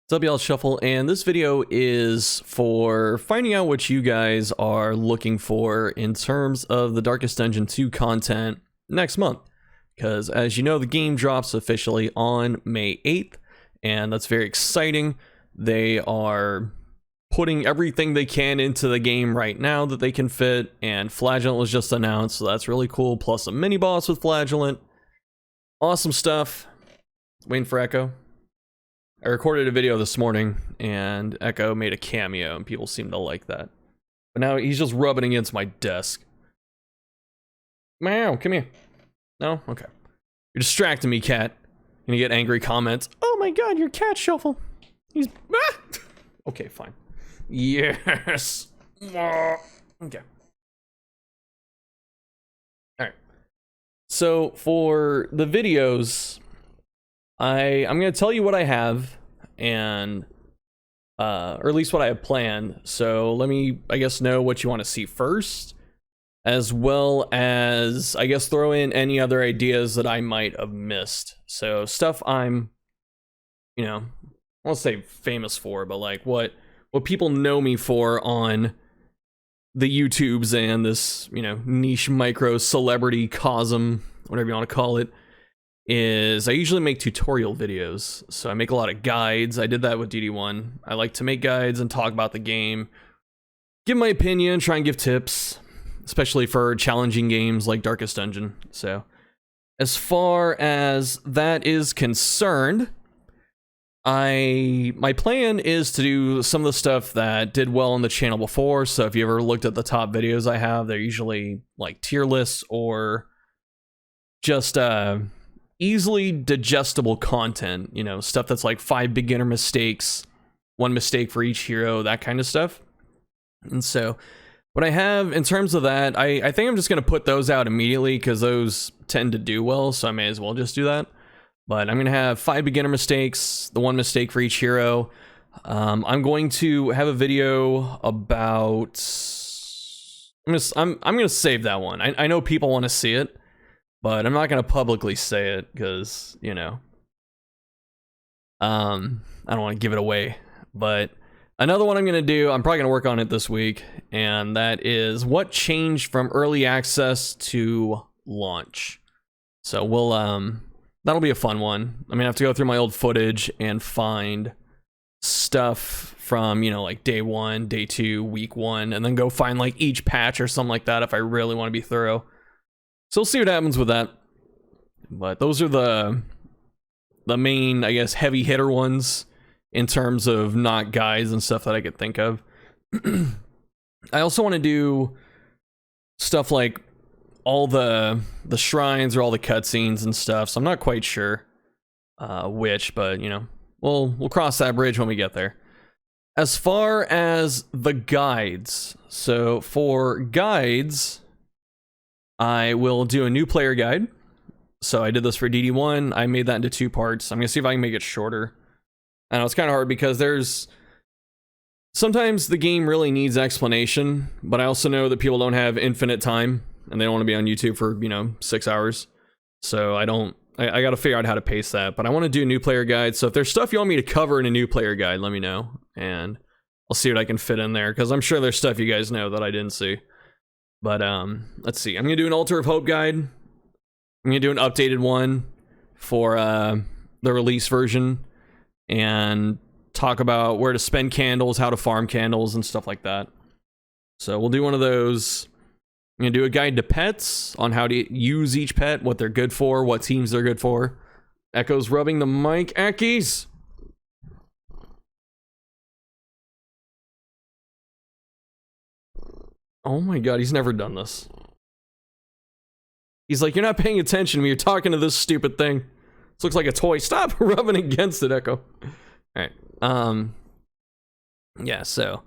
What's up, y'all? Shuffle, and this video is for finding out what you guys are looking for in terms of the Darkest Dungeon 2 content next month. Because as you know, the game drops officially on May 8th, and that's very exciting. They are putting everything they can into the game right now that they can fit, and Flagellant was just announced, so that's really cool. Plus a mini boss with Flagellant. Awesome stuff. Waiting for Echo. I recorded a video this morning, and Echo made a cameo, and people seem to like that. But now he's just rubbing against my desk. Meow, come here. No? Okay. You're distracting me, cat. Gonna get angry comments. Oh my god, your cat, Shuffle. He's... Ah! Okay, fine. Yes! Okay. Alright. So, for the videos... I'm going to tell you what I have, and or at least what I have planned. So let me, I guess, know what you want to see first, as well as, I guess, throw in any other ideas that I might have missed. So stuff I'm, you know, I won't say famous for, but like what people know me for on the YouTubes and this, you know, niche micro celebrity cosm, whatever you want to call it. Is I usually make tutorial videos, so I make a lot of guides. I did that with DD1. I like to make guides and talk about the game, give my opinion, try and give tips, especially for challenging games like Darkest Dungeon. So, as far as that is concerned, my plan is to do some of the stuff that did well on the channel before. So if you ever looked at the top videos I have, they're usually like tier lists or just easily digestible content, you know, stuff that's like 5 beginner mistakes, 1 mistake for each hero, that kind of stuff. And so what I have in terms of that, I think I'm just going to put those out immediately because those tend to do well, so I may as well just do that. But I'm going to have 5 beginner mistakes, the 1 mistake for each hero. I'm going to have a video about... I'm going to save that one. I know people want to see it, but I'm not going to publicly say it because, you know, I don't want to give it away. But another one I'm going to do, I'm probably going to work on it this week, and that is what changed from early access to launch. So we'll, that'll be a fun one. I'm going to have to go through my old footage and find stuff from, you know, like day 1, day 2, week 1, and then go find like each patch or something like that if I really want to be thorough. So we'll see what happens with that. But those are the main, I guess, heavy hitter ones in terms of not guides and stuff that I could think of. I also want to do stuff like all the shrines or all the cutscenes and stuff. So I'm not quite sure which, but you know, we'll cross that bridge when we get there. As far as the guides, so for guides, I will do a new player guide. So I did this for DD1. I made that into 2 parts. I'm going to see if I can make it shorter. I know it's kind of hard because there's... Sometimes the game really needs explanation, but I also know that people don't have infinite time and they don't want to be on YouTube for, you know, 6 hours. So I got to figure out how to pace that. But I want to do a new player guide. So if there's stuff you want me to cover in a new player guide, let me know. And I'll see what I can fit in there because I'm sure there's stuff you guys know that I didn't see. But let's see. I'm gonna do an Altar of Hope guide. I'm gonna do an updated one for the release version and talk about where to spend candles, how to farm candles, and stuff like that. So we'll do one of those. I'm gonna do a guide to pets on how to use each pet, what they're good for, what teams they're good for. Echo's rubbing the mic. Eckies! Oh my god, he's never done this. He's like, you're not paying attention when you're talking to this stupid thing. This looks like a toy. Stop rubbing against it, Echo. Alright, yeah, so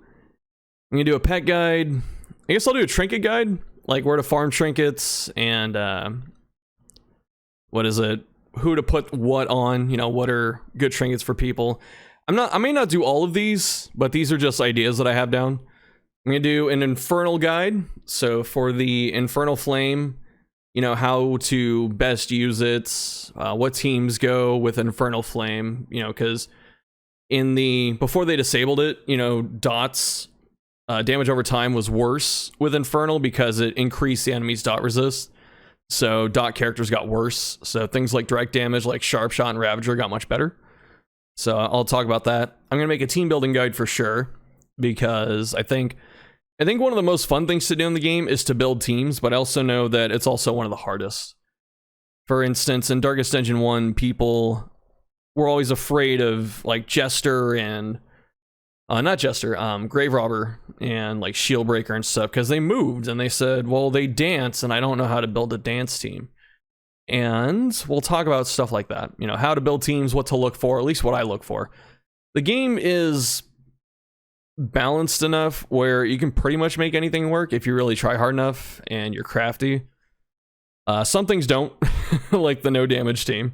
I'm gonna do a pet guide. I guess I'll do a trinket guide, like where to farm trinkets and what is it? Who to put what on, you know, what are good trinkets for people. I may not do all of these, but these are just ideas that I have down. I'm going to do an Infernal guide. So for the Infernal Flame, you know, how to best use it, what teams go with Infernal Flame, you know, because before they disabled it, you know, dots damage over time was worse with Infernal because it increased the enemy's dot resist. So dot characters got worse. So things like direct damage, like Sharp Shot and Ravager, got much better. So I'll talk about that. I'm gonna make a team building guide for sure, because I think one of the most fun things to do in the game is to build teams, but I also know that it's also one of the hardest. For instance, in Darkest Dungeon 1, people were always afraid of like Jester and not Jester, Grave Robber and like Shieldbreaker and stuff, because they moved and they said, well, they dance and I don't know how to build a dance team. And we'll talk about stuff like that, you know, how to build teams, what to look for, at least what I look for. The game is balanced enough where you can pretty much make anything work if you really try hard enough and you're crafty. Some things don't, like the no damage team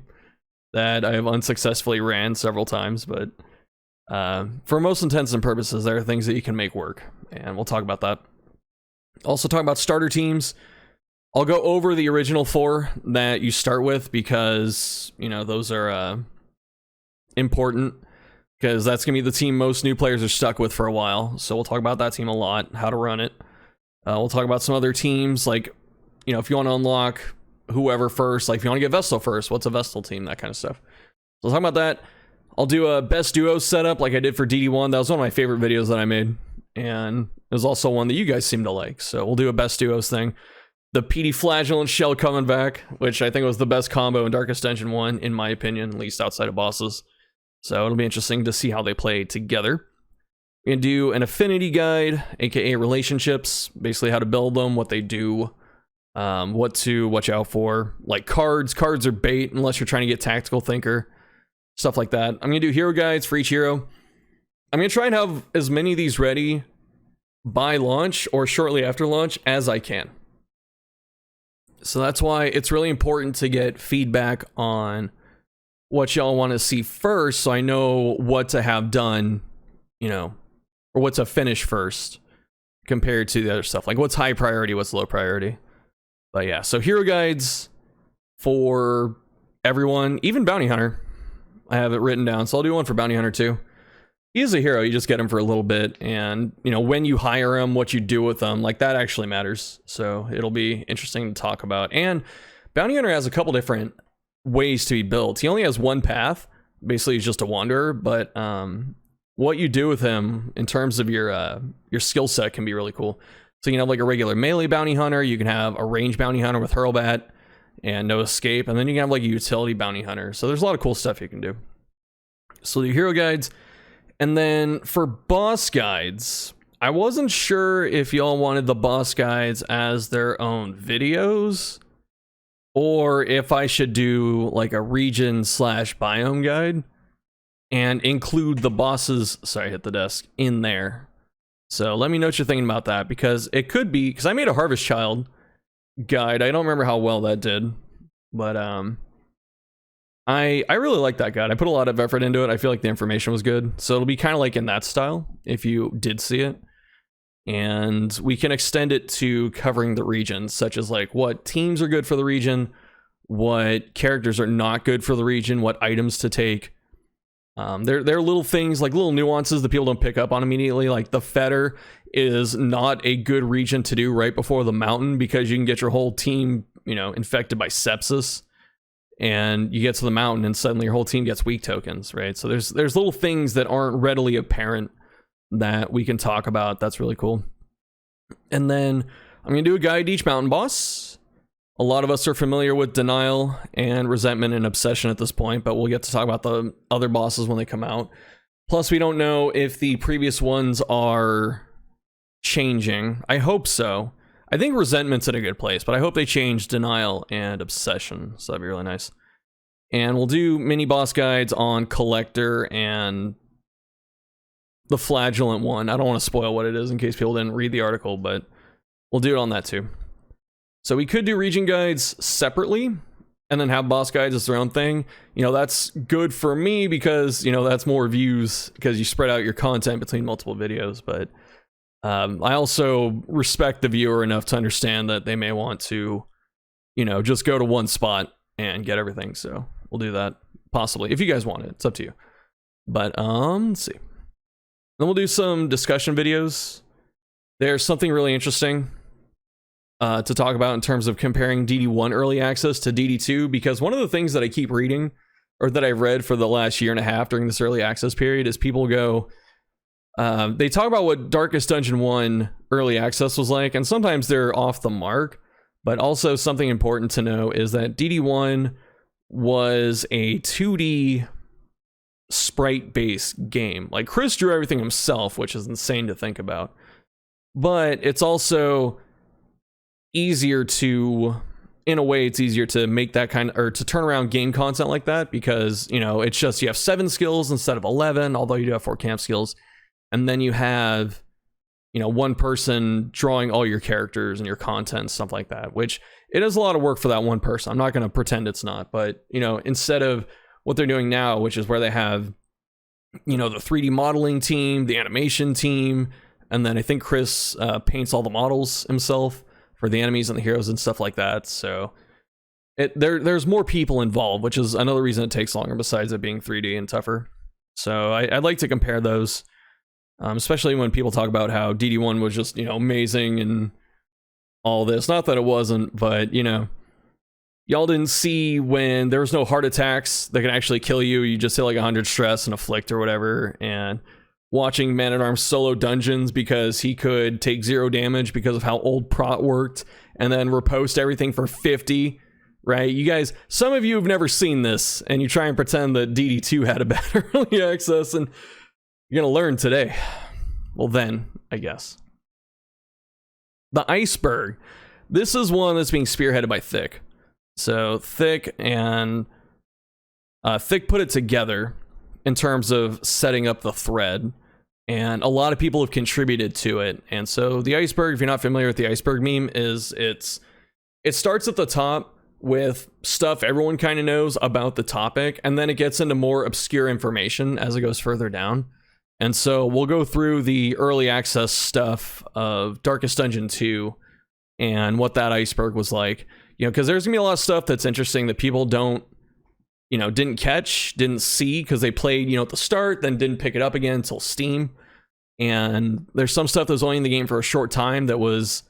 that I have unsuccessfully ran several times, but for most intents and purposes, there are things that you can make work, and we'll talk about that. Also talk about starter teams. I'll go over the original 4 that you start with, because, you know, those are important, because that's going to be the team most new players are stuck with for a while. So we'll talk about that team a lot, how to run it. We'll talk about some other teams, like, you know, if you want to unlock whoever first, like if you want to get Vestal first, what's a Vestal team, that kind of stuff. So we'll talk about that. I'll do a best duo setup like I did for DD1. That was one of my favorite videos that I made, and it was also one that you guys seem to like. So we'll do a best duos thing. The PD Flagellant Shell coming back, which I think was the best combo in Darkest Dungeon 1, in my opinion, at least outside of bosses. So it'll be interesting to see how they play together. We're going to do an affinity guide, aka relationships, basically how to build them, what they do, what to watch out for. Like cards. Cards are bait unless you're trying to get Tactical Thinker. Stuff like that. I'm going to do hero guides for each hero. I'm going to try and have as many of these ready by launch or shortly after launch as I can. So that's why it's really important to get feedback on what y'all want to see first, so I know what to have done, you know, or what to finish first compared to the other stuff. Like what's high priority, what's low priority. But yeah, so hero guides for everyone, even Bounty Hunter. I have it written down, so I'll do one for Bounty Hunter too. He is a hero, you just get him for a little bit, and you know, when you hire him, what you do with them, like that actually matters. So it'll be interesting to talk about. And Bounty Hunter has a couple different ways to be built. He only has one path, basically he's just a wanderer, but what you do with him in terms of your skill set can be really cool. So you can have like a regular melee Bounty Hunter, you can have a ranged Bounty Hunter with Hurlbat and no escape, and then you can have like a utility Bounty Hunter. So there's a lot of cool stuff you can do. So do hero guides. And then for boss guides, I wasn't sure if y'all wanted the boss guides as their own videos, or if I should do like a region / biome guide and include the bosses, sorry, I hit the desk, in there. So let me know what you're thinking about that, because it could be, because I made a Harvest Child guide. I don't remember how well that did, but I really like that guide. I put a lot of effort into it. I feel like the information was good. So it'll be kind of like in that style, if you did see it. And we can extend it to covering the regions, such as like what teams are good for the region, what characters are not good for the region, what items to take. There are little things, like little nuances that people don't pick up on immediately. Like the Fetter is not a good region to do right before the mountain, because you can get your whole team, you know, infected by sepsis. And you get to the mountain and suddenly your whole team gets weak tokens, right? So there's little things that aren't readily apparent that we can talk about. That's really cool. And then I'm going to do a guide to each mountain boss. A lot of us are familiar with Denial and Resentment and Obsession at this point, but we'll get to talk about the other bosses when they come out. Plus, we don't know if the previous ones are changing. I hope so. I think Resentment's in a good place, but I hope they change Denial and Obsession, so that'd be really nice. And we'll do mini boss guides on Collector and the Flagellant one. I don't want to spoil what it is in case people didn't read the article, but we'll do it on that too. So we could do region guides separately and then have boss guides as their own thing. You know, that's good for me because, you know, that's more views because you spread out your content between multiple videos, but I also respect the viewer enough to understand that they may want to, you know, just go to one spot and get everything. So we'll do that possibly if you guys want it. It's up to you. But let's see. Then we'll do some discussion videos. There's something really interesting to talk about in terms of comparing DD1 early access to DD2, because one of the things that I keep reading, or that I've read for the last year and a half during this early access period, is people go, they talk about what Darkest Dungeon 1 early access was like, and sometimes they're off the mark, but also something important to know is that DD1 was a 2D sprite-based game. Like, Chris drew everything himself, which is insane to think about. But it's also easier to, in a way, it's easier to make that kind of, or to turn around game content like that, because, you know, it's just, you have 7 skills instead of 11, although you do have 4 camp skills. And then you have, you know, one person drawing all your characters and your content and stuff like that, which it is a lot of work for that one person. I'm not going to pretend it's not, but, you know, instead of what they're doing now, which is where they have, you know, the 3D modeling team, the animation team, and then I think Chris paints all the models himself for the enemies and the heroes and stuff like that. So there's more people involved, which is another reason it takes longer besides it being 3D and tougher. So I'd like to compare those, especially when people talk about how DD1 was just, you know, amazing and all this. Not that it wasn't, but, you know, y'all didn't see when there was no heart attacks that can actually kill you. You just hit like 100 stress and afflict or whatever. And watching Man-at-Arms solo dungeons because he could take 0 damage because of how old Prot worked, and then riposte everything for 50, right? You guys, some of you have never seen this, and you try and pretend that DD2 had a better early access, and you're gonna learn today. Well then, I guess. The Iceberg. This is one that's being spearheaded by Thick. So Thick and Thick put it together in terms of setting up the thread, and a lot of people have contributed to it. And so the Iceberg, if you're not familiar with the Iceberg meme, is it starts at the top with stuff everyone kind of knows about the topic, and then it gets into more obscure information as it goes further down. And so we'll go through the early access stuff of Darkest Dungeon 2 and what that iceberg was like. You know, because there's gonna be a lot of stuff that's interesting that people don't, you know, didn't catch, didn't see, because they played, you know, at the start, then didn't pick it up again until Steam. And there's some stuff that was only in the game for a short time that was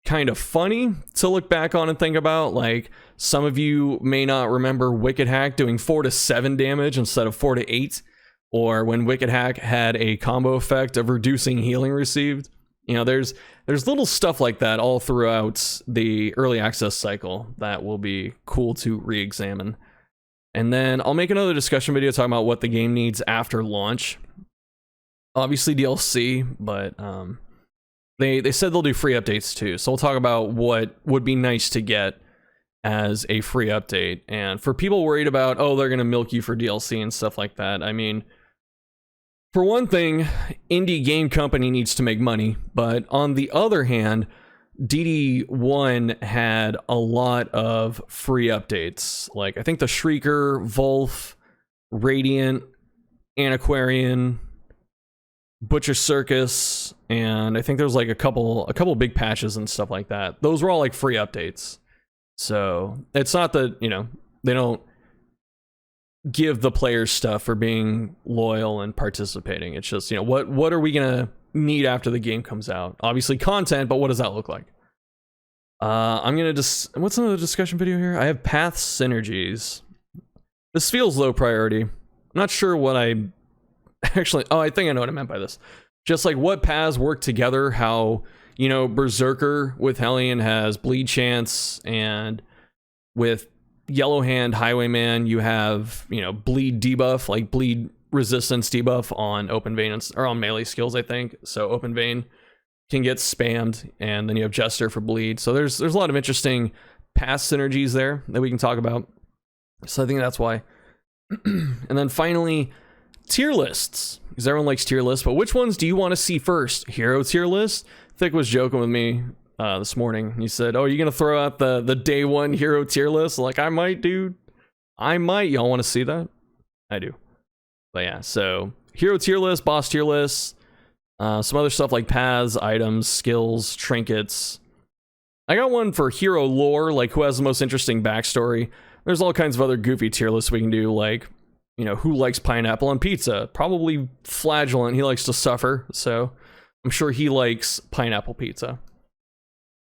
kind of funny to look back on and think about. Like, some of you may not remember Wicked Hack doing 4 to 7 damage instead of 4 to 8, or when Wicked Hack had a combo effect of reducing healing received. You know, there's little stuff like that all throughout the early access cycle that will be cool to re-examine. And then I'll make another discussion video talking about what the game needs after launch. Obviously DLC, but they said they'll do free updates too. So we'll talk about what would be nice to get as a free update. And for people worried about, oh, they're going to milk you for DLC and stuff like that, I mean, for one thing, indie game company needs to make money. But on the other hand, DD1 had a lot of free updates. Like, I think the Shrieker, Volf, Radiant, Antiquarian, Butcher Circus, and I think there was like a couple big patches and stuff like that. Those were all like free updates. So it's not that, you know, they don't give the players stuff for being loyal and participating. It's just, you know, what are we gonna need after the game comes out? Obviously content, but what does that look like? I'm gonna just, what's another discussion video here? I have path synergies. This feels low priority. I'm not sure what I actually, oh, I think I know what I meant by this. Just like what paths work together, how, you know, Berserker with Hellion has bleed chance, and with Yellow Hand Highwayman you have, you know, bleed debuff, like bleed resistance debuff on Open Vein, or on melee skills, I think. So Open Vein can get spammed, and then you have Jester for bleed. So there's a lot of interesting path synergies there that we can talk about. So I think that's why. And then finally, tier lists, because everyone likes tier lists, but which ones do you want to see first? Hero tier list? Thick was joking with me this morning. He said, oh, you're gonna throw out the day one hero tier list? Like, I might, dude. I might. Y'all want to see that? I do. But yeah, so hero tier list, boss tier list, some other stuff like paths, items, skills, trinkets. I got one for hero lore, like who has the most interesting backstory. There's all kinds of other goofy tier lists we can do, like, you know, who likes pineapple on pizza? Probably Flagellant. He likes to suffer, so I'm sure he likes pineapple pizza.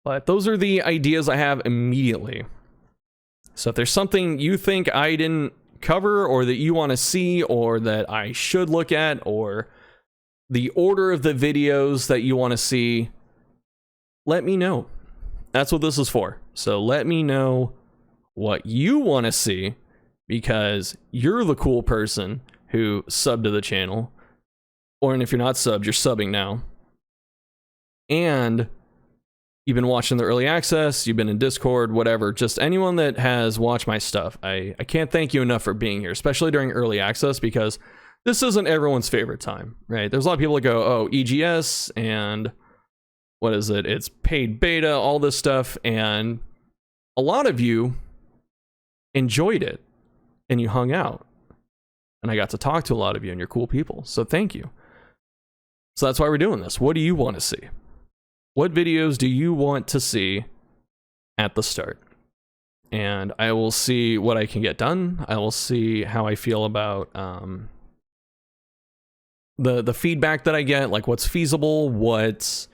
But those are the ideas I have immediately. So if there's something you think I didn't cover, or that you want to see, or that I should look at, or the order of the videos that you want to see, let me know. That's what this is for. So let me know what you want to see, because you're the cool person who subbed to the channel. Or, and if you're not subbed, you're subbing now. And you've been watching the early access, you've been in Discord, whatever. Just anyone that has watched my stuff. I can't thank you enough for being here, especially during early access, because this isn't everyone's favorite time, right? There's a lot of people that go, oh, EGS, and what is it? It's paid beta, all this stuff. And a lot of you enjoyed it and you hung out. And I got to talk to a lot of you, and you're cool people. So thank you. So that's why we're doing this. What do you want to see? What videos do you want to see at the start? And I will see what I can get done. I will see how I feel about the feedback that I get, like what's feasible, what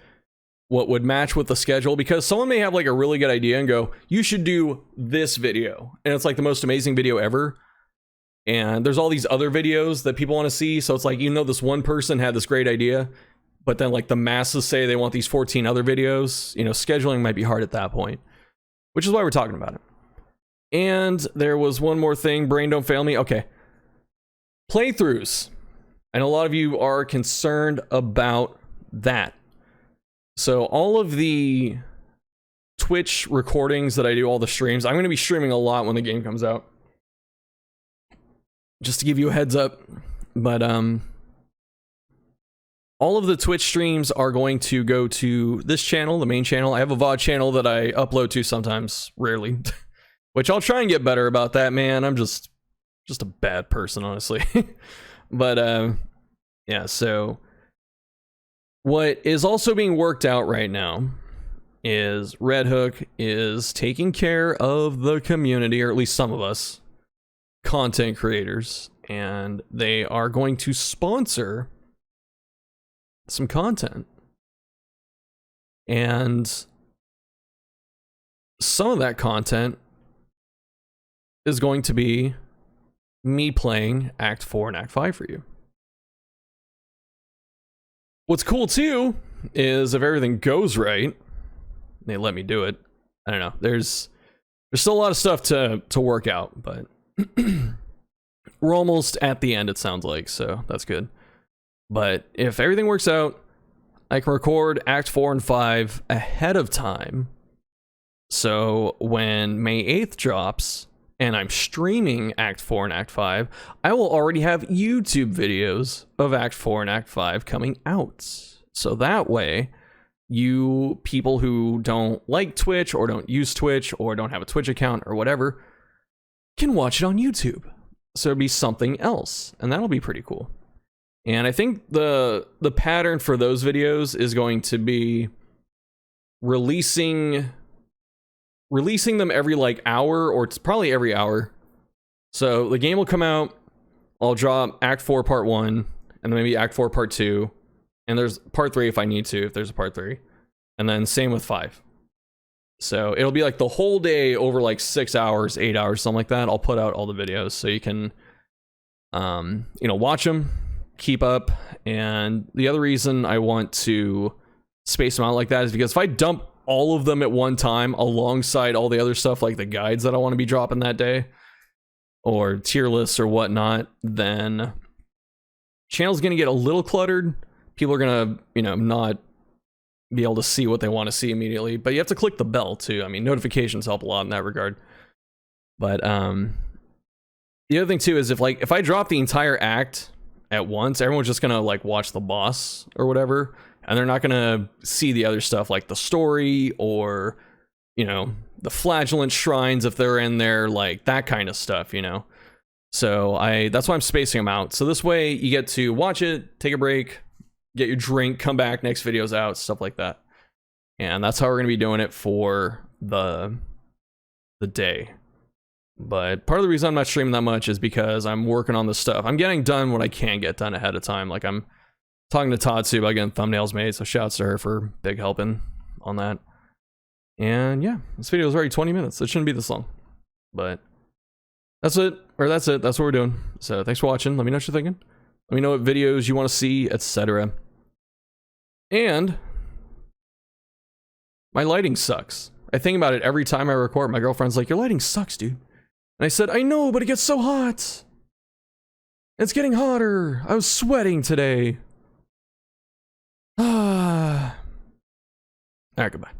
would match with the schedule, because someone may have like a really good idea and go, you should do this video, and it's like the most amazing video ever, and there's all these other videos that people want to see. So it's like, you know, this one person had this great idea, but then like the masses say they want these 14 other videos. You know, scheduling might be hard at that point, which is why we're talking about it. And there was one more thing, brain don't fail me. Okay, playthroughs. I know a lot of you are concerned about that. So all of the Twitch recordings that I do, all the streams, I'm going to be streaming a lot when the game comes out. Just to give you a heads up. But all of the Twitch streams are going to go to this channel, the main channel. I have a VOD channel that I upload to sometimes, rarely. Which I'll try and get better about that, man. I'm just a bad person, honestly. But yeah, so what is also being worked out right now is Red Hook is taking care of the community, or at least some of us content creators, and they are going to sponsor some content. And some of that content is going to be me playing Act 4 and Act 5 for you. What's cool too is if everything goes right, they let me do it. I don't know. There's still a lot of stuff to work out, but we're almost at the end, it sounds like, so that's good. But if everything works out, I can record Act 4 and 5 ahead of time. So when May 8th drops, and I'm streaming Act 4 and Act 5, I will already have YouTube videos of Act 4 and Act 5 coming out. So that way, you people who don't like Twitch, or don't use Twitch, or don't have a Twitch account, or whatever, can watch it on YouTube. So it'll be something else, and that'll be pretty cool. And I think the pattern for those videos is going to be releasing them every like hour, or it's probably every hour. So the game will come out, I'll drop Act 4 Part 1, and then maybe Act 4 Part 2, and there's Part 3 if I need to, if there's a Part 3. And then same with 5. So it'll be like the whole day over like 6 hours, 8 hours, something like that. I'll put out all the videos so you can, you know, watch them, keep up. And the other reason I want to space them out like that is because if I dump all of them at one time alongside all the other stuff, like the guides that I want to be dropping that day, or tier lists or whatnot, then channel's going to get a little cluttered. People are going to, you know, not be able to see what they want to see immediately, but you have to click the bell too. I mean, notifications help a lot in that regard. But the other thing too is if I drop the entire act at once, everyone's just going to like watch the boss or whatever, and they're not going to see the other stuff like the story, or, you know, the flagellant shrines if they're in there, like that kind of stuff, you know. So that's why I'm spacing them out. So this way you get to watch it, take a break, get your drink, come back, next video's out, stuff like that. And that's how we're going to be doing it for the day. But part of the reason I'm not streaming that much is because I'm working on this stuff. I'm getting done what I can get done ahead of time. Like, I'm talking to Tatsu about getting thumbnails made, so shouts to her for big helping on that. And yeah, this video is already 20 minutes. It shouldn't be this long. But that's it. That's what we're doing. So thanks for watching. Let me know what you're thinking. Let me know what videos you want to see, etc. And my lighting sucks. I think about it every time I record. My girlfriend's like, your lighting sucks, dude. And I said, I know, but it gets so hot. It's getting hotter. I was sweating today. Alright, goodbye.